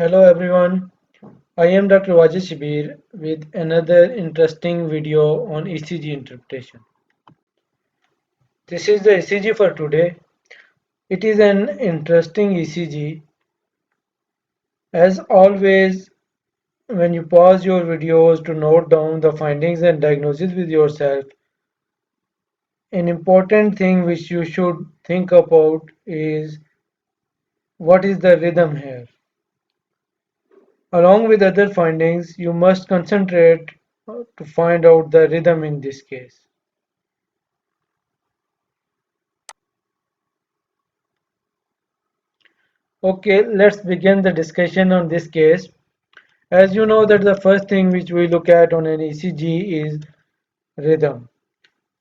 Hello everyone, I am Dr. Wajid Shibir with another interesting video on ECG interpretation. This is the ECG for today. It is an interesting ECG. As always, when you pause your videos to note down the findings and diagnosis with yourself, an important thing which you should think about is what is the rhythm here. Along with other findings, you must concentrate to find out the rhythm in this case. Okay, let's begin the discussion on this case. As you know that the first thing which we look at on an ECG is rhythm.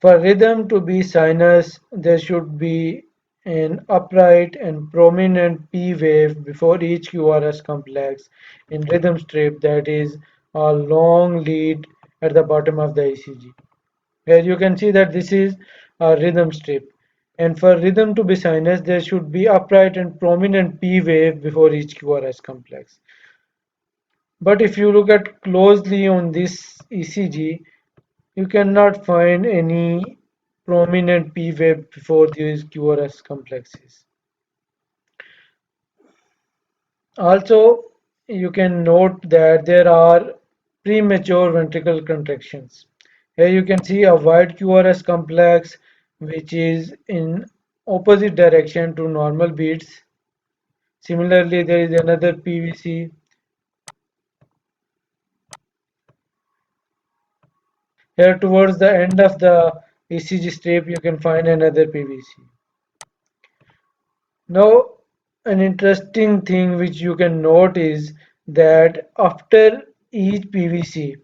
For rhythm to be sinus, there should be an upright and prominent P wave before each QRS complex in rhythm strip, that is a long lead at the bottom of the ECG. Here you can see that this is a rhythm strip. And for rhythm to be sinus, there should be upright and prominent P wave before each QRS complex. But if you look at closely on this ECG, you cannot find any prominent P wave before these QRS complexes. Also, you can note that there are premature ventricular contractions. Here you can see a wide QRS complex which is in opposite direction to normal beats. Similarly, there is another PVC. Here towards the end of the ECG strip, you can find another PVC. Now, an interesting thing which you can note is that after each PVC,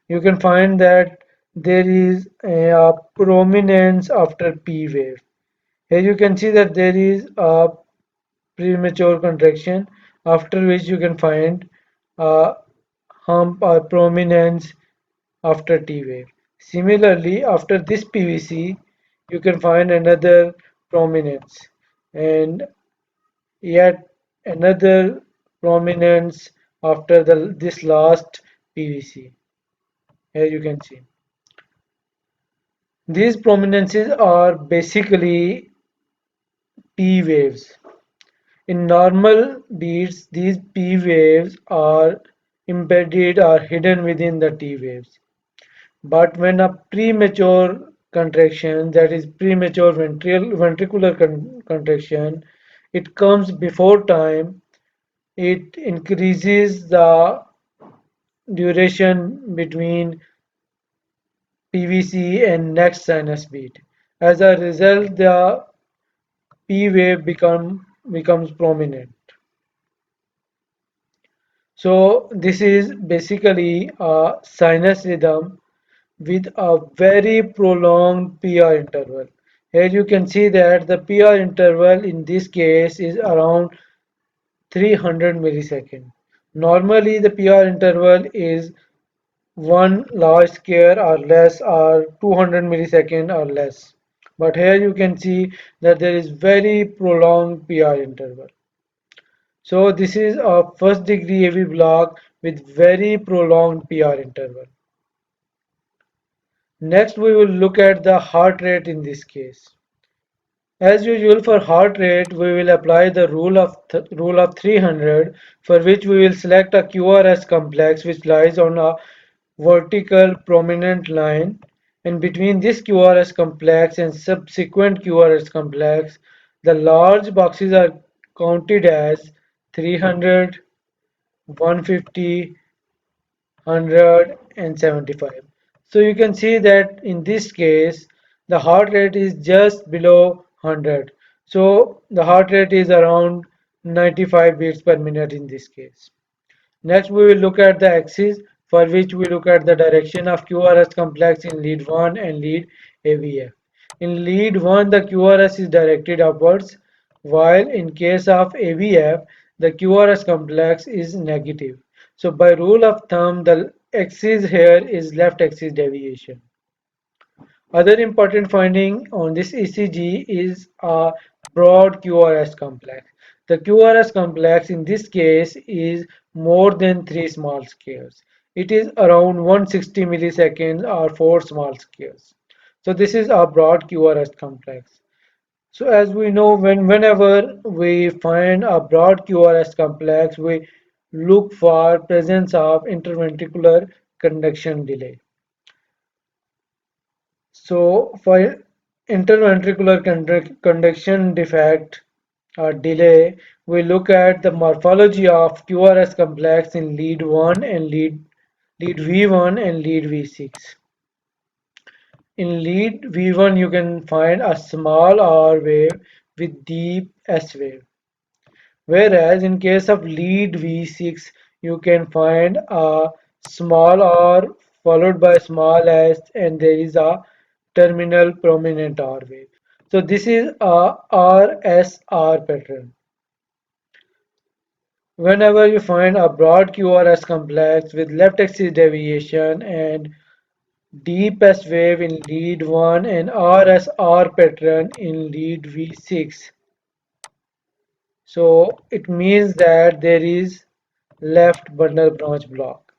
you can find that there is a prominence after P wave. Here you can see that there is a premature contraction, after which you can find a hump or prominence after T wave. Similarly, after this PVC, you can find another prominence and yet another prominence after this last PVC. Here you can see. These prominences are basically P waves. In normal beats, these P waves are embedded or hidden within the T waves. But when a premature contraction, that is premature ventricular contraction, it comes before time, it increases the duration between PVC and next sinus beat. As a result, the P wave becomes prominent. So this is basically a sinus rhythm with a very prolonged PR interval. Here you can see that the PR interval in this case is around 300 milliseconds. Normally the PR interval is one large square or less or 200 millisecond or less. But here you can see that there is very prolonged PR interval. So this is a first degree AV block with very prolonged PR interval. Next we will look at the heart rate in this case. As usual for heart rate, we will apply the rule of 300, for which we will select a QRS complex which lies on a vertical prominent line, and between this QRS complex and subsequent QRS complex, the large boxes are counted as 300, 150, 100 and 75. So you can see that in this case the heart rate is just below 100. So the heart rate is around 95 beats per minute in this case. Next we will look at the axis, for which we look at the direction of QRS complex in lead 1 and lead AVF. In lead 1 the QRS is directed upwards, while in case of AVF the QRS complex is negative. So by rule of thumb the axis here is left axis deviation. Other important finding on this ECG is a broad QRS complex. The QRS complex in this case is more than 3 small squares. It is around 160 milliseconds or 4 small squares. So this is our broad QRS complex. So as we know, whenever we find a broad QRS complex, we look for presence of interventricular conduction delay. So for interventricular conduction defect or delay, we look at the morphology of QRS complex in lead 1 and lead V1 and lead V6. In lead V1 you can find a small R wave with deep S wave. Whereas in case of lead V6 you can find a small R followed by small s and there is a terminal prominent R wave. So this is a RSR pattern. Whenever you find a broad QRS complex with left axis deviation and deep S wave in lead 1 and RSR pattern in lead V6, so it means that there is left bundle branch block.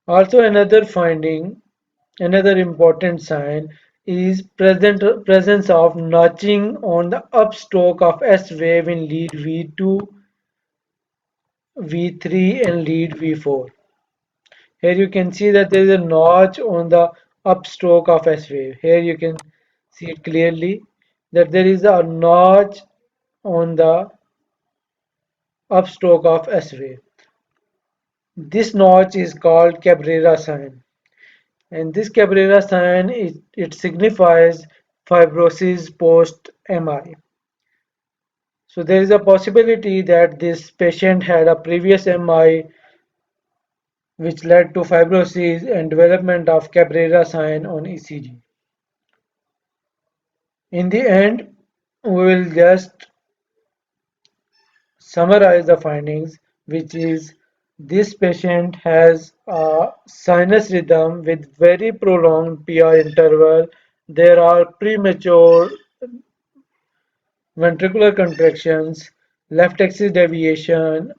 Also another important sign is presence of notching on the upstroke of S wave in lead V2, V3 and lead V4. Here you can see that there is a notch on the upstroke of S wave. Here you can see it clearly that there is a notch on the upstroke of S wave. This notch is called Cabrera sign, and this Cabrera sign it signifies fibrosis post MI. So there is a possibility that this patient had a previous MI which led to fibrosis and development of Cabrera sign on ECG. In the end, we will just summarize the findings, which is this patient has a sinus rhythm with very prolonged PR interval. There are premature ventricular contractions, left axis deviation,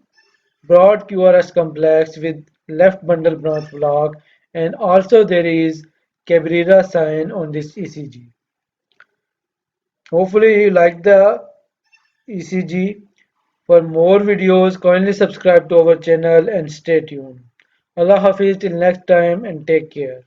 broad QRS complex with left bundle branch block, and also there is Cabrera sign on this ECG. Hopefully you like the ECG. For more videos, kindly subscribe to our channel and stay tuned. Allah Hafiz till next time and take care.